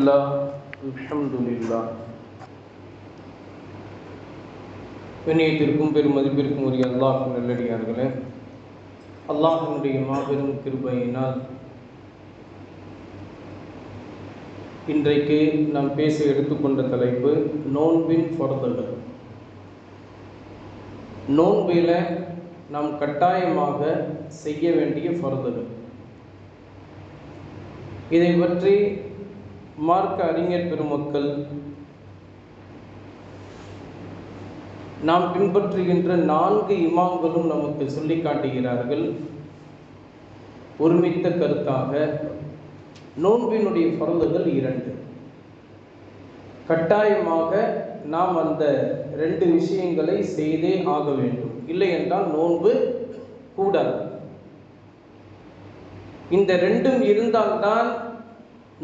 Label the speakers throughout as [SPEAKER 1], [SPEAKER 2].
[SPEAKER 1] பிஸ்மில்லாஹ் அல்ஹம்துலில்லாஹ். வினயத்திற்கும் பெருமதிப்பிற்கும் உரிய அல்லாஹ் நல்லடியார்களே, அல்லாஹினுடைய மாபெரும் கிருபையினால் இன்றைக்கு நாம் பேச எடுத்துக்கொண்ட தலைப்பு நோன்பின் ஃபர்துகள். நோன்பில் நாம் கட்டாயமாக செய்ய வேண்டிய ஃபர்துகள். இதை பற்றி மார்க்க அறிஞர் பெருமக்கள் நாம் பின்பற்றுகின்ற 4 இமாம்களும் நமக்கு சொல்லி காட்டுகிறார்கள். ஒருமித்த கருத்தாக நோன்பினுடைய ஃபர்துகள் 2. கட்டாயமாக நாம் அந்த 2 விஷயங்களை செய்தே ஆக வேண்டும், இல்லை என்றால் நோன்பு கூடாது. இந்த 2ம் இருந்தால்தான்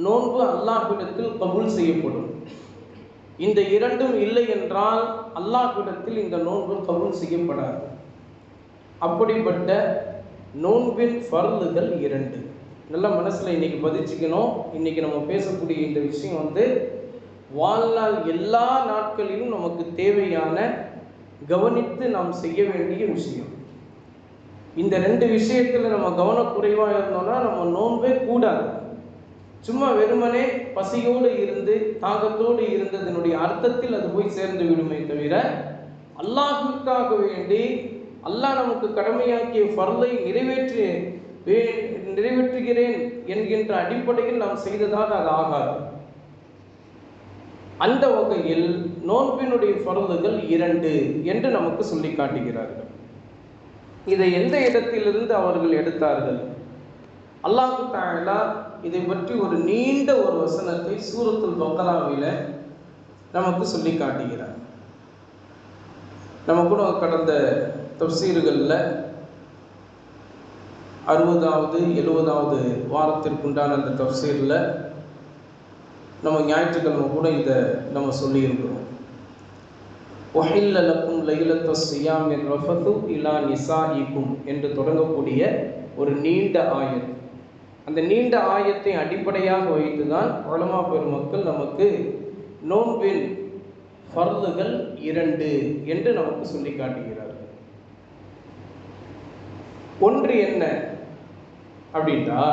[SPEAKER 1] நோன்பு அல்லாஹ்விடத்தில் கபூல் செய்யப்படும். இந்த 2ம் இல்லை என்றால் அல்லாஹ்விடத்தில் இந்த நோன்பு கபூல் செய்யப்படாது. அப்படிப்பட்ட நோன்பின் ஃபர்துகள் 2. நல்ல மனசில் இன்னைக்கு பதிச்சுக்கணும். இன்னைக்கு நம்ம பேசக்கூடிய இந்த விஷயம் வாழ்நாள் எல்லா நாட்களிலும் நமக்கு தேவையான, கவனித்து நாம் செய்ய வேண்டிய விஷயம். இந்த 2 விஷயத்தில் நம்ம கவனக்குறைவாக இருந்தோம்னா நம்ம நோன்பே கூடாது. சும்மா வெறுமனே பசியோடு இருந்து தாகத்தோடு இருந்ததனுடைய அர்த்தத்தில் அது போய் சேர்ந்து விடுமே தவிர, அல்லாஹ்வுக்காக வேண்டி அல்லாஹ் நமக்கு கடமையாக்கிய ஃபர்லை நிறைவேற்றுகிறேன் என்கின்ற அடிப்படையில் நாம் செய்ததாக அது ஆகாது. அந்த வகையில் நோன்பினுடைய ஃபர்துகள் 2 என்று நமக்கு சொல்லி காட்டுகிறார்கள். இதை எந்த இடத்திலிருந்து அவர்கள் எடுத்தார்கள்? அல்லாஹ் தஆலா இதை பற்றி ஒரு நீண்ட ஒரு வசனத்தை சூரத்துல் பக்ராவில் நமக்கு சொல்லி காட்டுகிறார். நம்ம கூட கடந்த தஃப்சீர்களில் 60வது 70வது வாரத்திற்குண்டான அந்த தஃப்சீரில் நம்ம ஞாயிற்றுக்கிழமை கூட இதை நம்ம சொல்லியிருக்கிறோம். ஒஹில்ல லக்கும் லைலத்த ஸியாமிர் ரஃபது இலா நிசாஇக்கும் என்று தொடங்கக்கூடிய ஒரு நீண்ட ஆயத். அந்த நீண்ட ஆயத்தை அடிப்படையாக வைத்து தான் உலமா பெருமக்கள் நமக்கு நோன்பின் ஃபர்துகள் 2 என்று நமக்கு சொல்லி காட்டுகிறார்கள். ஒன்று என்ன அப்படின்னா,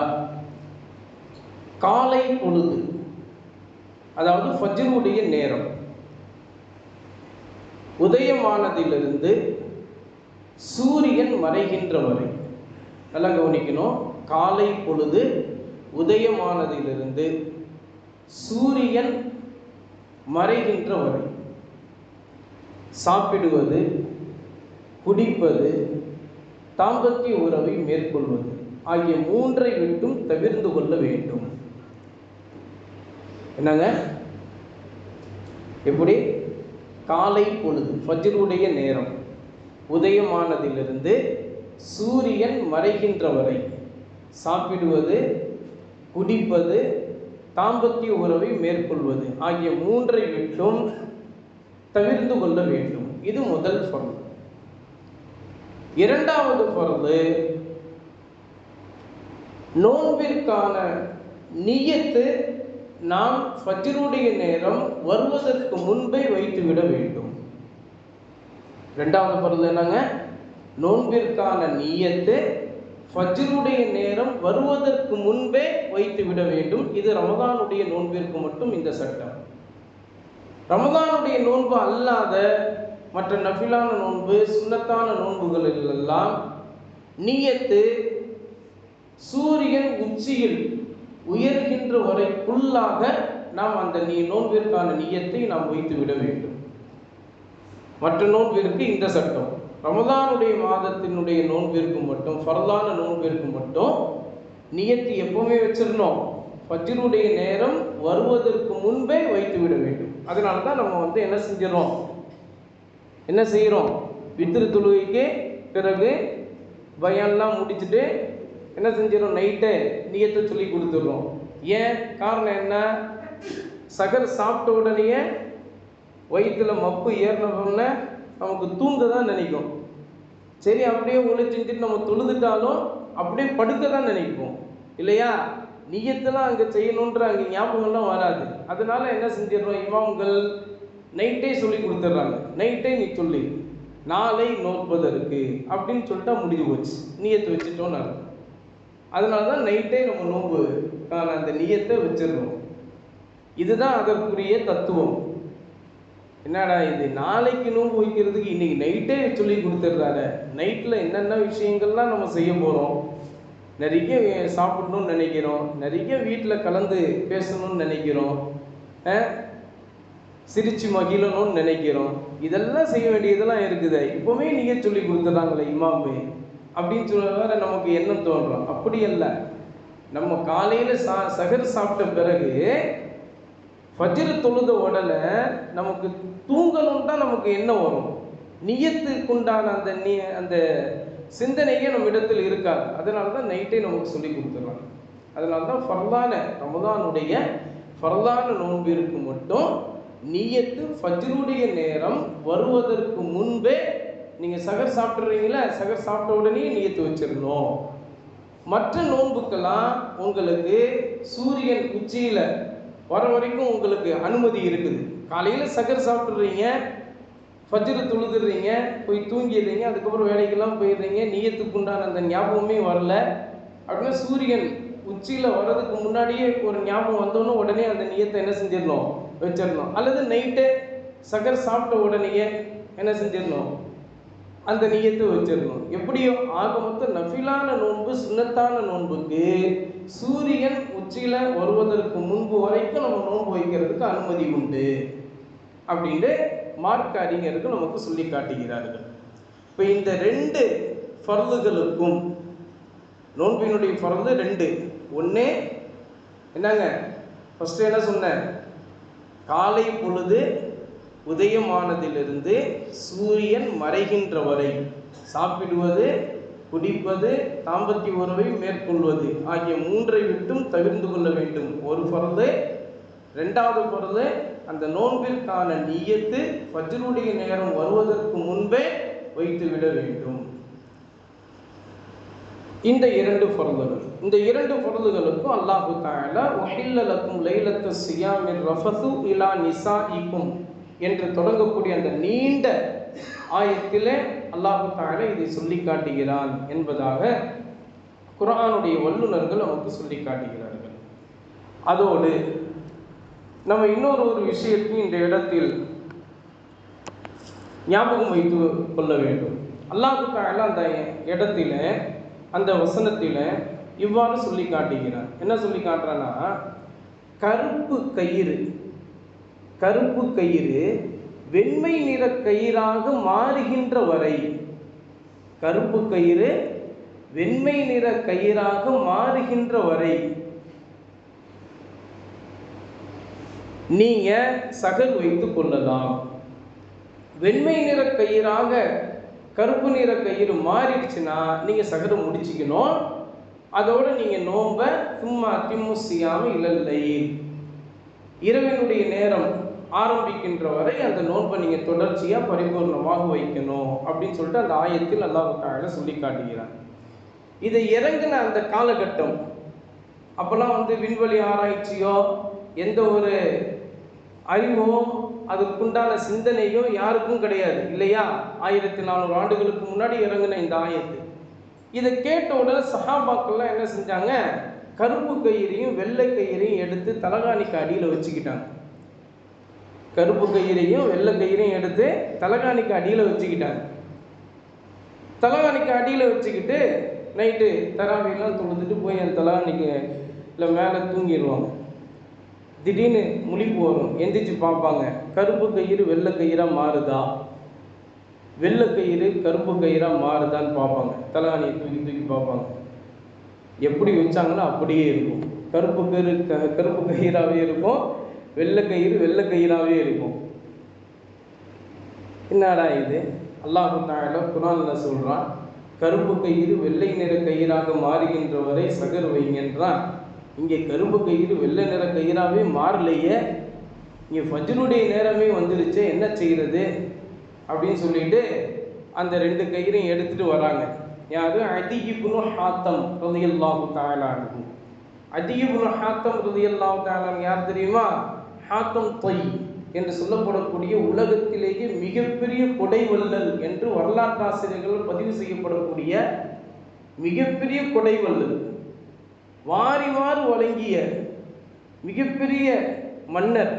[SPEAKER 1] காலை பொழுது, அதாவது ஃபஜ்ருடைய நேரம் உதயமானதிலிருந்து சூரியன் மறைகின்ற வரை. நல்லா கவனிக்கணும். காலை பொழுது உதயமானதிலிருந்து சூரியன் மறைகின்ற வரை சாப்பிடுவது, குடிப்பது, தாம்பத்திய உறவை மேற்கொள்வது ஆகிய 3ஐ விட்டும் தவிர்த்து கொள்ள வேண்டும். என்னங்க? எப்படி? காலை பொழுது ஃபஜ்ருடைய நேரம் உதயமானதிலிருந்து சூரியன் மறைகின்ற வரை சாப்பிடுவது, குடிப்பது, தாம்பத்திய உறவை மேற்கொள்வது ஆகிய 3ஐ விட்டும் தவிர்த்து கொள்ள வேண்டும். இது முதல் ஃபர்து. இரண்டாவது ஃபர்து, நோன்பிற்கான நியத்து நாம் ஃபஜ்ருடைய நேரம் வருவதற்கு முன்பே வைத்துவிட வேண்டும். இரண்டாவது ஃபர்து என்னங்க? நோன்பிற்கான நியத்து ஃபஜ்ருடைய நேரம் வருவதற்கு முன்பே வைத்துவிட வேண்டும். இது ரமதானுடைய நோன்பிற்கு மட்டும் இந்த சட்டம். ரமதானுடைய நோன்பு அல்லாத மற்ற நஃபிலான நோன்பு, சுன்னத்தான நோன்புகளிலெல்லாம் நியத்து சூரியன் உச்சியில் உயர்கின்ற வரைக்குள்ளாக நாம் அந்த நோன்பிற்கான நியத்தை நாம் வைத்து விட வேண்டும். மற்ற நோன்பிற்கு இந்த சட்டம். ரமதானுடைய மாதத்தினுடைய நோன்பிற்கு மட்டும், ஃபர்லான நோன்பிற்கு மட்டும் நியத்து எப்பவுமே வச்சிடணும், ஃபஜ்ருடைய நேரம் வருவதற்கு முன்பே வைத்து விட வேண்டும். அதனால தான் நம்ம என்ன செய்கிறோம்? வித்ரு தொழுகைக்கு பிறகு பயான்லாம் முடிச்சுட்டு என்ன செஞ்சிடும்? நைட்டே நியத்தை சொல்லி கொடுத்துடுறோம். ஏன்? காரணம் என்ன? சகர் சாப்பிட்ட உடனேயே வயிற்றுல மப்பு ஏறினோம்னா நமக்கு தூங்க தான் நினைக்கும். சரி, அப்படியே செஞ்சுட்டு நம்ம தொழுதுட்டாலும் அப்படியே படுக்க தான் நினைப்போம், இல்லையா? நியத்தெல்லாம் அங்கே செய்யணுன்ற அங்கே ஞாபகம்லாம் வராது. அதனால என்ன செஞ்சிடறோம், இமாம்கள் நைட்டே சொல்லி கொடுத்துட்றாங்க. நைட்டே நீ சொல்லி நாளை நோற்பதற்கு அப்படின்னு சொல்லிட்டா முடிஞ்சு போச்சு, நியத்தை வச்சுட்டோன்னு அர்த்தம். அதனால தான் நைட்டே நம்ம நோன்புக்கான அந்த நியத்தை வச்சிடறோம். இதுதான் அதற்குரிய தத்துவம். என்னடா இது, நாளைக்கு நோன்பு வைக்கிறதுக்கு இன்னைக்கு நைட்டே சொல்லி கொடுத்துட்றாரு. நைட்டில் என்னென்ன விஷயங்கள்லாம் நம்ம செய்ய போகிறோம், நிறைய சாப்பிடணும்னு நினைக்கிறோம், நிறைய வீட்டில் கலந்து பேசணும்னு நினைக்கிறோம், சிரிச்சு மகிழணும்னு நினைக்கிறோம். இதெல்லாம் செய்ய வேண்டியதெல்லாம் இருக்குது. இப்போவே நீங்கள் சொல்லி கொடுத்துட்றாங்களே இமாமே அப்படின்னு சொல்ல வேற நமக்கு எண்ணம் தோன்றும். அப்படி அல்ல. நம்ம காலையில் சஹர் சாப்பிட்ட பிறகு ஃபஜ்ர் தொழுத உடனே நமக்கு தூங்கணும் தான் நமக்கு என்ன வரும், நியத்துக்குண்டான அந்த சிந்தனையே நம்ம இடத்தில் இருக்காது. அதனால தான் நைட்டே நமக்கு சொல்லி கொடுத்துருவாங்க. அதனால தான் ஃபர்லான ரமதானுடைய ஃபர்லான நோன்பிற்கு மட்டும் நியத்து ஃபஜ்ருடைய நேரம் வருவதற்கு முன்பே நீங்கள் சகர் சாப்பிட்றீங்களா, சகர் சாப்பிட்ட உடனே நியத்து வச்சிடணும். மற்ற நோன்புக்கெல்லாம் உங்களுக்கு சூரியன் உச்சியில் வர வரைக்கும் உங்களுக்கு அனுமதி இருக்குது. காலையில் சகர் சாப்பிட்றீங்க, ஃபஜ்ரு தொழுதுறீங்க, போய் தூங்கிடுறீங்க, அதுக்கப்புறம் வேலைக்கெல்லாம் போயிடுறீங்க, நியத்துக்குண்டான அந்த ஞாபகமே வரல அப்படின்னா சூரியன் உச்சியில் வர்றதுக்கு முன்னாடியே ஒரு ஞாபகம் வந்தோன்னே உடனே அந்த நியத்தை என்ன செஞ்சிடணும், வச்சிடணும். அல்லது நைட்டு சகர் சாப்பிட்ட உடனேயே என்ன செஞ்சிடணும், அந்த நியத்தை வச்சிடணும். எப்படியோ ஆக மொத்தம் நஃபிலான நோன்பு சுன்னத்தான நோன்புக்கு சூரியன் உச்சியில் வருவதற்கு முன்பு வரைக்கும் நம்ம நோன்பு வைக்கிறதுக்கு அனுமதி உண்டு அப்படின்ட்டு மார்க்க அறிஞர்கள் நமக்கு சொல்லி காட்டுகிறார்கள். இப்போ இந்த ரெண்டு ஃபர்லுகளுக்கும், நோன்பினுடைய ஃபர்லு ரெண்டு. ஒன்று என்னங்க, ஃபஸ்ட்டு என்ன சொன்னேன், காலை பொழுது உதயமானதிலிருந்து சூரியன் மறைகின்ற வரை சாப்பிடுவது, குடிப்பது, தாம்பத்திய உறவை மேற்கொள்வது ஆகிய மூன்றை விட்டும் தவிர்த்து கொள்ள வேண்டும். ஒரு ஃபர்லு. ரெண்டாவது ஃபர்லு, அந்த நோன்பிற்கான நியத்து ஃபஜ்ருடைய நேரம் வருவதற்கு முன்பே வைத்து விட வேண்டும். இந்த இரண்டு ஃபர்லுகள், இந்த இரண்டு ஃபர்லுகளுக்கும் அல்லாஹு தஆலா வஹில்ல லக்கும் லைலத்த ஸியாமிர் ரஃபது இலா நிசாஇக்கும் என்று தொடங்கக்கூடிய அந்த நீண்ட ஆயத்திலே அல்லாஹு தஆலா இதை சொல்லி காட்டுகிறான் என்பதாக குர்ஆனுடைய வல்லுநர்கள் நமக்கு சொல்லி காட்டுகிறார்கள். அதோடு நம்ம இன்னொரு விஷயத்தையும் இந்த இடத்தில் ஞாபகம் வைத்து கொள்ள வேண்டும். அல்லாஹு தஆலா அந்த இடத்துல, அந்த வசனத்தில் இவ்வாறு சொல்லி காட்டுகிறான். என்ன சொல்லி காட்டுறான்னா, கருப்பு கயிறு வெண்மை நிற கயிறாக மாறுகின்ற வரை, கருப்பு கயிறு வெண்மை நிற கயிறாக மாறுகின்ற வரை நீங்க சகர் வைத்துக் கொள்ளலாம். வெண்மை நிற கயிறாக கருப்பு நிற கயிறு மாறிடுச்சுன்னா நீங்க சகரை முடிச்சுக்கணும். அதோட நீங்க நோம்ப சும்மா திமுசியாம இல்லல்லை, இரவினுடைய நேரம் ஆரம்பிக்கின்ற வரை அந்த நோன்பை நீங்க தொடர்ச்சியா பரிபூர்ணமாக வைக்கணும் அப்படின்னு சொல்லிட்டு அந்த ஆயத்தில் அல்லாஹ் தஆலா சொல்லி காட்டுகிறார். இதை இறங்கின அந்த காலகட்டம், அப்பெல்லாம் விண்வெளி ஆராய்ச்சியோ எந்த ஒரு அறிவோ அதுக்குண்டான சிந்தனையோ யாருக்கும் கிடையாது இல்லையா. 1400 ஆண்டுகளுக்கு முன்னாடி இறங்கின இந்த ஆயத்து. இதை கேட்ட உடனே சஹாபாக்கள்லாம் என்ன செஞ்சாங்க, கருப்பு கயிறையும் வெள்ளை கயிறையும் எடுத்து தலகாணிக்கு அடியில் வச்சுக்கிட்டாங்க. கருப்பு கயிறையும் வெள்ளை கயிறையும் எடுத்து தலகாணிக்கு அடியில் வச்சுக்கிட்டாங்க. தலகாணிக்கு அடியில் வச்சுக்கிட்டு நைட்டு தராவிலாம் தொழுதுட்டு போய் அந்த தலகாணிக்கு இல்லை மேலே தூங்கிடுவாங்க. திடீர்னு முழிப்பு வரும், எந்திரிச்சு பார்ப்பாங்க, கருப்பு கயிறு வெள்ளை கயிறாக மாறுதா, வெள்ளை கயிறு கருப்பு கயிறாக மாறுதான்னு பார்ப்பாங்க. தலகாணியை தூக்கி பார்ப்பாங்க. எப்படி வச்சாங்களோ அப்படியே இருக்கும். கருப்பு கயிறு கருப்பு கயிறாகவே இருக்கும், வெள்ளை கயிறு வெள்ளை கயிறாகவே இருக்கும். என்னடா இது, அல்லாஹ் தஆலா குர்ஆன்ல சொல்றான், கருப்பு கயிறு வெள்ளை நிற கயிறாக மாறுகின்ற வரை சகர் வைங்கன்றான். இங்கே கருப்பு கயிறு வெள்ளை நிற கயிறாகவே மாறலையே, இங்கே ஃபஜ்ருடைய நேரமே வந்துருச்சு, என்ன செய்கிறது அப்படின்னு சொல்லிட்டு அந்த ரெண்டு கயிறையும் எடுத்துகிட்டு வராங்க. யாரு, அதி இப்னு ஹாத்தம் ரலியல்லாஹு தஆலா அன்ஹு. அதி இப்னு ஹாத்தம் ரலியல்லாஹு தஆலா யார் தெரியுமா, ஹாத்தம் தொய் என்று சொல்லப்படக்கூடிய உலகத்திலேயே மிகப்பெரிய கொடைவள்ளல் என்று வரலாற்றாசிரியர்கள் பதிவு செய்யப்படக்கூடிய மிகப்பெரிய கொடைவள்ளல், வாரி வாரி வழங்கிய மிகப்பெரிய மன்னர்,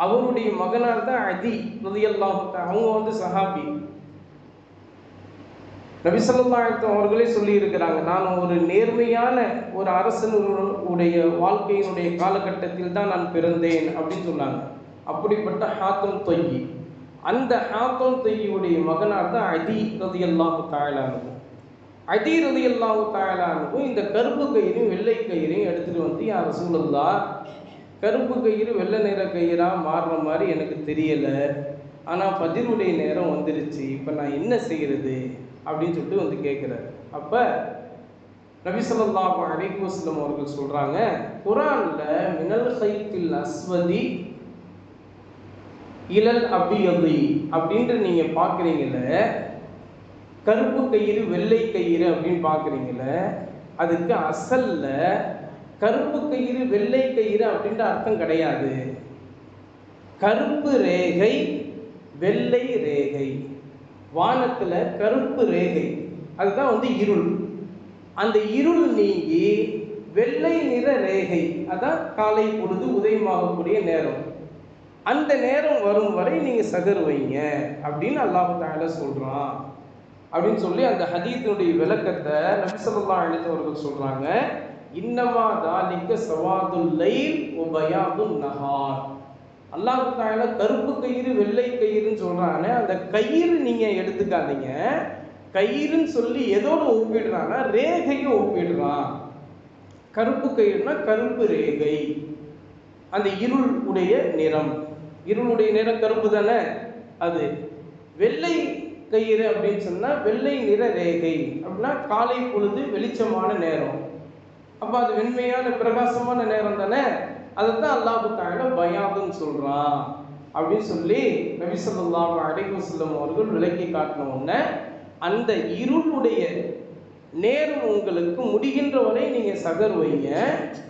[SPEAKER 1] அவருடைய மகனார் தான் அதி ரலியல்லாஹு தஆலா. அவங்க சஹாபி. நபி ஸல்லல்லாஹு அலைஹி வஸல்லம் அவர்களே சொல்லி இருக்கிறாங்க, நான் ஒரு நேர்மையான ஒரு அரசனுடைய வாழ்க்கையினுடைய காலகட்டத்தில் தான் நான் பிறந்தேன் அப்படின்னு சொன்னாங்க. அப்படிப்பட்ட ஹாத்தம் தொய்யி, அந்த ஹாத்தம் தொய்யுடைய மகனார் தான் அதி ரலியல்லாஹு தஆலா. அதி ரலியல்லாஹு தஆலா இந்த கருப்பு கயிறையும் வெள்ளை கயிறையும் எடுத்துகிட்டு வந்து, யா ரசூலல்லாஹ், கருப்பு கயிறு வெள்ளை நிற கயிறாக மாறுற மாதிரி எனக்கு தெரியலை, ஆனால் ஃபஜ்ருடைய நேரம் வந்துருச்சு, இப்போ நான் என்ன செய்கிறது அப்படின்னு சொல்லிட்டு கேட்குறாரு. அப்போ நபி ஸல்லல்லாஹு அலைஹி வஸல்லம் அவர்கள் சொல்கிறாங்க, குர்ஆனில் மினல் கைத்தில் அஸ்வதி இலல் அபியதி அப்படின்ட்டு நீங்கள் பார்க்குறீங்கள, கருப்பு கயிறு வெள்ளை கயிறு அப்படின்னு பார்க்குறீங்கள, அதுக்கு அசல்ல கருப்பு கயிறு வெள்ளை கயிறு அப்படின்ற அர்த்தம் கிடையாது. கருப்பு ரேகை வெள்ளை ரேகை, வானத்தில் கருப்பு ரேகை, அதுதான் இருள். அந்த இருள் நீங்கி வெள்ளை நிற ரேகை, அதான் காலை பொழுது உதயமாகக்கூடிய நேரம், அந்த நேரம் வரும் வரை நீங்கள் சகர் வைங்க அப்படின்னு அல்லாஹ் தஆலா சொல்கிறான் அப்படின்னு சொல்லி அந்த ஹதீஸினுடைய விளக்கத்தை நபி ஸல்லல்லாஹு அலைஹி அவர்கள் சொல்கிறாங்க. இன்னமா தாலிக சவாதுல் லைல் வ பயாதுன் நஹார். அல்லாஹ் தஆலா கருப்பு கயிறு வெள்ளை கயிறுன்னு சொல்கிறானே, அந்த கயிறு நீங்கள் எடுத்துக்காதீங்க, கயிறுன்னு சொல்லி எதோட ஒப்பிடுறான்னா ரேகையும் ஒப்பிடுறான். கருப்பு கயிறுனா கருப்பு ரேகை, அந்த இருள் உடைய நிறம், இருளுடைய நிறம் கருப்பு தானே அது. வெள்ளை கயிறு அப்படின்னு சொன்னால் வெள்ளை நிற ரேகை அப்படின்னா காலை பொழுது வெளிச்சமான நேரம், அப்போ அது வெண்மையான பிரகாசமான நேரம் தானே, அதைத்தான் அல்லாஹ் தஆலா பயாதுன்னு சொல்கிறான் அப்படின்னு சொல்லி நபி ஸல்லல்லாஹு அலைஹி வஸல்லம் அவர்கள் விளக்கி காட்டின உடனே, அந்த இருளுடைய நேரம் உங்களுக்கு முடிகின்ற வரை நீங்கள் சகர் வைங்க,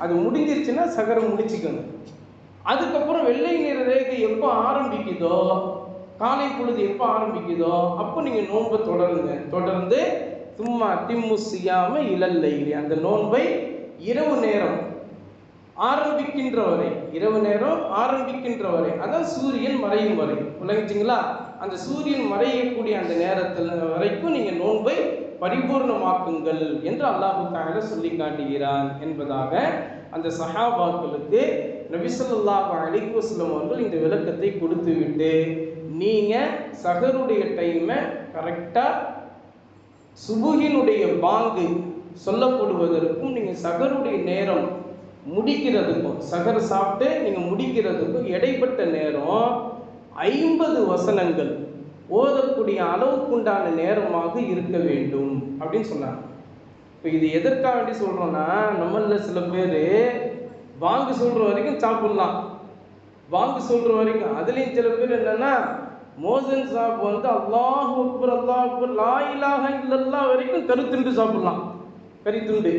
[SPEAKER 1] அது முடிஞ்சிருச்சுன்னா சகரை முடிச்சுக்கணும். அதுக்கப்புறம் வெள்ளை நிற ரேகை எப்போ ஆரம்பிக்குதோ, காலை பொழுது எப்போ ஆரம்பிக்குதோ அப்போ நீங்கள் நோன்பை தொடர்ந்து சும்மா திம்மு சியாம இலல்லைலி, அந்த நோன்பை இரவு நேரம் ஆரம்பிக்கின்ற வரை, இரவு நேரம் ஆரம்பிக்கின்ற வரை, அதான் சூரியன் மறையும் வரை, விளங்கிச்சிங்களா? அந்த சூரியன் மறையக்கூடிய அந்த நேரத்தில் வரைக்கும் நீங்கள் நோன்பை பரிபூர்ணமாக்குங்கள் என்று அல்லாஹ் தஆலா சொல்லி காட்டுகிறான் என்பதாக அந்த சஹாபாக்களுக்கு நபி ஸல்லல்லாஹு அலைஹி வஸல்லம் அவர்கள் இந்த விளக்கத்தை கொடுத்து விட்டு, நீங்கள் சஹருடைய டைமை கரெக்டாக சுபுகினுடைய பாங்கு சொல்லப்படுவதற்கும் நீங்கள் சஹருடைய நேரம் முடிக்கிறதுக்கும், சஹர் சாப்பிட்டு நீங்கள் முடிக்கிறதுக்கும் இடைப்பட்ட நேரம் 50 வசனங்கள் ஓதக்கூடிய அளவுக்குண்டான நேரமாக இருக்க வேண்டும் அப்படின்னு சொன்னாங்க. இப்போ இது எதற்காக வேண்டி சொல்கிறோன்னா, நம்மள சில பேர் வாங்கு சொல்கிற வரைக்கும் சாப்பிட்லாம், வாங்கு சொல்கிற வரைக்கும். அதுலேயும் சில பேர் என்னென்னா, மோசன் சாப் அல்லாஹு அக்பர் அல்லாஹ் அக்பர் லா இலாஹ இல்லல்லாஹ் வரைக்கும் கருத்துண்டு சாப்பிட்லாம், கறித்துண்டு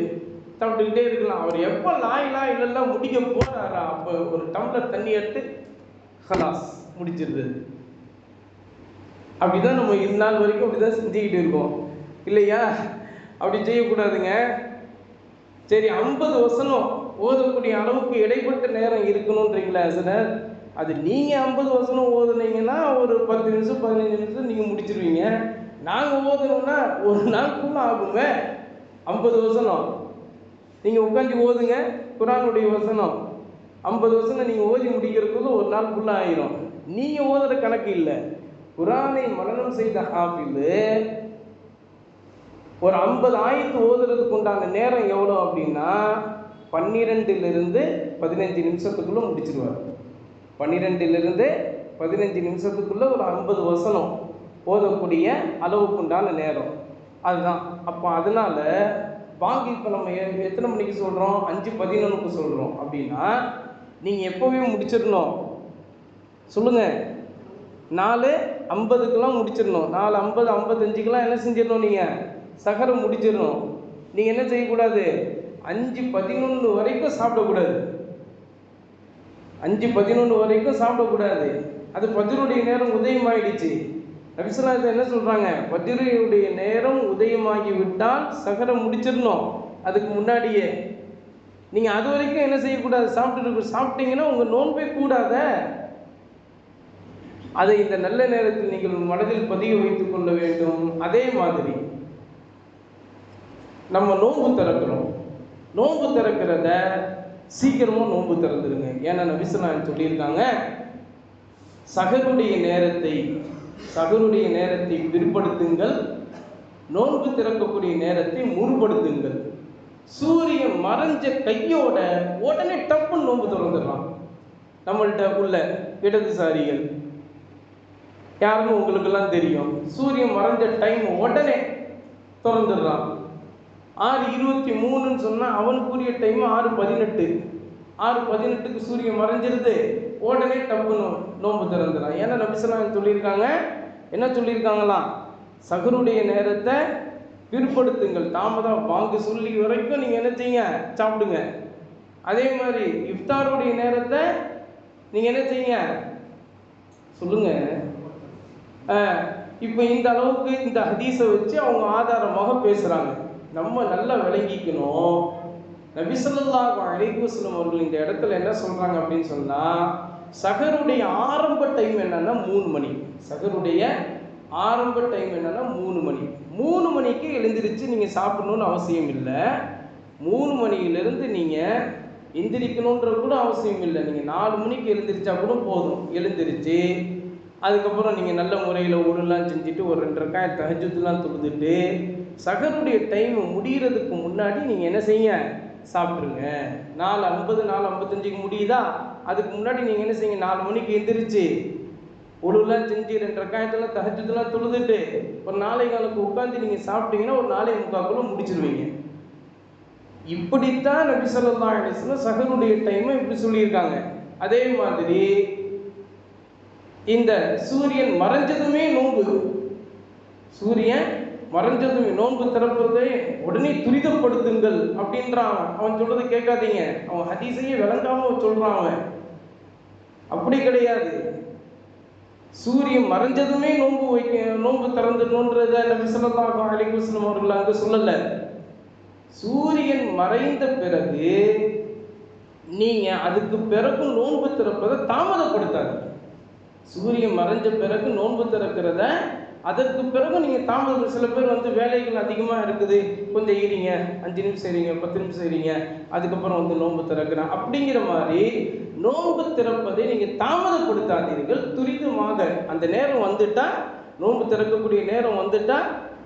[SPEAKER 1] சாப்பிட்டுக்கிட்டே இருக்கலாம். அவர் எப்போ லா இலாஹ இல்லல்லாஹ் முடிக்க போகிறாரா அப்போ ஒரு டம்ளர் தண்ணி எடுத்து ஹலாஸ் முடிச்சிருது. அப்படிதான் நம்ம இந்நாள் வரைக்கும் அப்படி தான் செஞ்சுக்கிட்டு இருக்கோம் இல்லையா? அப்படி செய்யக்கூடாதுங்க. சரி, 50 வசனம் ஓதக்கூடிய அளவுக்கு இடைப்பட்ட நேரம் இருக்கணுன்றீங்களா சார்? அது நீங்கள் 50 வசனம் ஓதுனீங்கன்னா ஒரு 10 நிமிஷம் 15 நிமிஷம் நீங்கள் முடிச்சிருவீங்க. நாங்கள் ஓதணும்னா ஒரு நாள் ஃபுல்லாக ஆகுங்க. 50 வசனம் நீங்கள் உட்காந்து ஓதுங்க, குர்ஆனுடைய வசனம் 50 வசனம் நீங்கள் ஓதி முடிக்கிறதுக்குள்ள ஒரு நாள் ஃபுல்லாக ஆயிரும். நீங்கள் ஓதுற கணக்கு இல்லை. குர்ஆனை மனனம் செய்த ஹாஃபிது ஒரு 50 ஆயத்து ஓதுறதுக்கு உண்டான நேரம் எவ்வளோ அப்படின்னா 12லிருந்து 15 நிமிஷத்துக்குள்ளே முடிச்சிருவார். 12லிருந்து 15 நிமிஷத்துக்குள்ளே ஒரு 50 வசனம் ஓதக்கூடிய அளவுக்கு உண்டான நேரம் அதுதான். அப்போ அதனால் வாங்கி இப்போ நம்ம எத்தனை மணிக்கு சொல்கிறோம்? 5:11க்கு சொல்கிறோம் அப்படின்னா நீங்கள் எப்போவே முடிச்சிடணும் சொல்லுங்கள். 4:50க்கெலாம் முடிச்சிடணும். 4:50 55க்கெலாம் என்ன செஞ்சிடணும்? நீங்கள் சகரை முடிச்சிடணும். நீங்கள் என்ன செய்யக்கூடாது? 5:11 வரைக்கும் சாப்பிடக்கூடாது. 5:11 வரைக்கும் சாப்பிடக்கூடாது. அது ஃபஜ்ருடைய நேரம் உதயமாயிடுச்சு. நபி ஸல்லல்லாஹு அலைஹி வஸல்லம் என்ன சொல்றாங்க, ஃபஜ்ருடைய நேரம் உதயமாகி விட்டால் சஹரை முடிச்சிடணும். அதுக்கு முன்னாடியே நீங்க அது வரைக்கும் என்ன செய்யக்கூடாது, சாப்பிட்டீங்கன்னா உங்க நோன்பே கூடாத. அதை இந்த நல்ல நேரத்தில் நீங்கள் மனதில் பதிய வைத்துக் கொள்ள வேண்டும். அதே மாதிரி நம்ம நோன்பு திறக்கிறோம். நோன்பு திறக்கிறத சீக்கிரமா நோன்பு திறந்துருங்க. ஏன்னா நபி ஸல்லல்லாஹு அலைஹி வஸல்லம் சொல்லியிருக்காங்க, சஹருடைய நேரத்தை பிற்படுத்துங்கள், நோன்பு திறக்கக்கூடிய நேரத்தை முற்படுத்துங்கள். சூரியன் மறைஞ்ச கையோட உடனே டப்புன்னு நோன்பு திறந்துடலாம். நம்மள்கிட்ட உள்ள இடதுசாரிகள் யாருன்னு உங்களுக்கெல்லாம் தெரியும். சூரியன் மறைஞ்ச டைம் உடனே திறந்துடுறான். 6:23ன்னு சொன்னால் அவனுக்குரிய டைம் 6:18. 6:18க்கு சூரியன் மறைஞ்சிருது, உடனே டப்புன்னு நோன்பு திறந்துடுறான். ஏன்னா நபி ஸல்லல்லாஹு அலைஹி வஸல்லம் சொல்லியிருக்காங்க, என்ன சொல்லியிருக்காங்களாம், சஹருடைய நேரத்தை பிற்படுத்துங்கள், தாமதம் வாங்க சொல்லி வரைக்கும் நீங்கள் என்ன செய்யுங்க, சாப்பிடுங்க. அதே மாதிரி இஃப்தாருடைய நேரத்தை நீங்கள் என்ன செய்யுங்க சொல்லுங்க. இப்போ இந்த அளவுக்கு இந்த ஹதீஸை வச்சு அவங்க ஆதாரமாக பேசுகிறாங்க. நம்ம நல்லா விளங்கிக்கணும். நபி ஸல்லல்லாஹு அலைஹி வஸல்லம் அவர்கள் இந்த இடத்துல என்ன சொல்கிறாங்க அப்படின்னு சொன்னால், சஹருடைய ஆரம்ப டைம் என்னன்னா 3 மணி. சஹருடைய ஆரம்ப டைம் என்னன்னா 3 மணி. 3 மணிக்கு எழுந்திரிச்சு நீங்கள் சாப்பிடணும்னு அவசியம் இல்லை. 3 மணியிலிருந்து நீங்கள் எந்திரிக்கணுன்றது கூட அவசியம் இல்லை. நீங்கள் 4 மணிக்கு எழுந்திரிச்சா கூட போதும். எழுந்திரிச்சு அதுக்கப்புறம் நீங்கள் நல்ல முறையில் உருலாம் செஞ்சுட்டு ஒரு 2 ரக்காத் தஹஜ்ஜுத்லாம் தொழுதுட்டு சஹருடைய டைம் முடிகிறதுக்கு முன்னாடி நீங்கள் என்ன செய்யுங்க, சாப்பிட்ருங்க. 4:50 4:55க்கு முடியுதா, அதுக்கு முன்னாடி நீங்கள் என்ன செய்யுங்க, 4 மணிக்கு எந்திரிச்சு ஒழுலாம் செஞ்சு 2 ரக்காயத்தெல்லாம் தஹஜ்ஜுத்லாம் தொழுதுட்டு ஒரு 4:15க்கு உட்காந்து நீங்கள் சாப்பிட்டீங்கன்னா ஒரு 4:45க்குள்ள முடிச்சிருவீங்க. இப்படித்தான் நபி ஸல்லல்லாஹு அலைஹி வஸல்லம் சஹருடைய டைமை இப்படி சொல்லியிருக்காங்க. அதே மாதிரி இந்த சூரியன் மறைஞ்சதுமே நோன்பு, சூரியன் மறைஞ்சதுமே நோன்பு திறப்பதை உடனே துரிதப்படுத்துங்கள் அப்படின்றான். அவன் சொல்றது கேட்காதீங்க, அவன் ஹதீஸையே விளங்காம சொல்றான். அவன் அப்படி கிடையாது. சூரியன் மறைஞ்சதுமே நோன்பு திறந்துடணுன்றத நபி ஸல்லல்லாஹு அலைஹி வஸல்லம் அவர்கள் அங்கே சொல்லல. சூரியன் மறைந்த பிறகு நீங்க அதுக்கு பிறகு நோன்பு திறப்பதை தாமதப்படுத்தாது. சூரியன் மறைஞ்ச பிறகு நோன்பு திறக்கிறத அதற்கு பிறகு நீங்கள் தாமதம். சில பேர் வேலைகள் அதிகமாக இருக்குது, கொஞ்சம் ஈரிங்க, 5 நிமிஷம் செய்றீங்க, 10 நிமிஷம் செய்றீங்க, அதுக்கப்புறம் நோன்பு திறக்கிறேன் அப்படிங்கிற மாதிரி நோன்பு திறப்பதை நீங்கள் தாமதப்படுத்தாதீர்கள். துரிதமாக அந்த நேரம் வந்துட்டா, நோன்பு திறக்கக்கூடிய நேரம் வந்துட்டா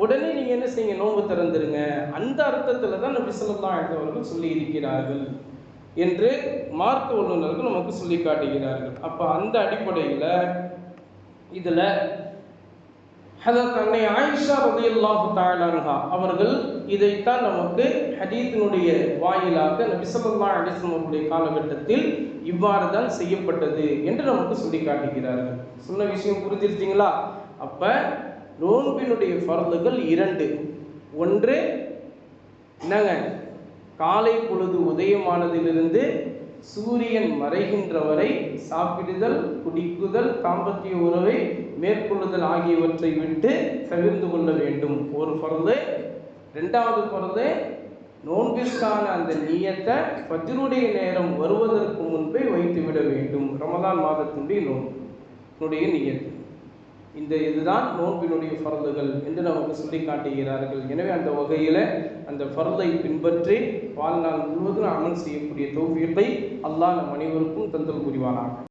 [SPEAKER 1] உடனே நீங்கள் என்ன செய்யுங்க, நோன்பு திறந்துருங்க. அந்த அர்த்தத்தில் தான் நபி ஸல்லல்லாஹு அலைஹி வஸல்லம் அவர்கள் சொல்லி இருக்கிறார்கள் என்று மார்க்க வல்லுநர்கள் நமக்கு சொல்லி காட்டுகிறார்கள். அப்போ அந்த அடிப்படையில் இதில் ஹதரத் அன்னை ஆயிஷா ரலியல்லாஹு தஆலா அன்ஹா அவர்கள் இதைத்தான் நமக்கு ஹதீஸினுடைய வாயிலாக நபி ஸல்லல்லாஹு அலைஹி வஸல்லம் அவருடைய காலகட்டத்தில் இவ்வாறு தான் செய்யப்பட்டது என்று நமக்கு சொல்லி காட்டுகிறார்கள். சொன்ன விஷயம் புரிஞ்சிருச்சிங்களா? அப்போ நோன்பினுடைய ஃபர்துகள் 2. ஒன்று என்னங்க, காலை பொழுது உதயமானதிலிருந்து சூரியன் மறைகின்ற வரை சாப்பிடுதல், குடிக்குதல், தாம்பத்திய உறவை மேற்கொள்ளுதல் ஆகியவற்றை விட்டு தவிர்த்து கொள்ள வேண்டும், ஒரு ஃபர்து. 2வது ஃபர்து, நோன்பிற்கான அந்த நியத்தை ஃபஜ்ருடைய நேரம் வருவதற்கு முன்பே வைத்து விட வேண்டும். ரமதான் மாதத்தினுடைய நோன்பினுடைய நியத்து இதுதான் நோன்பினுடைய ஃபர்துகள் என்று நமக்கு சொல்லி காட்டுகிறார்கள். எனவே அந்த வகையில் அந்த ஃபர்தை பின்பற்றி வாழ்நாள் முழுவதும் அமல் செய்யக்கூடிய தௌஃபீக்கை அல்லாஹ் நம் அனைவருக்கும் தந்தல் புரிவானாக.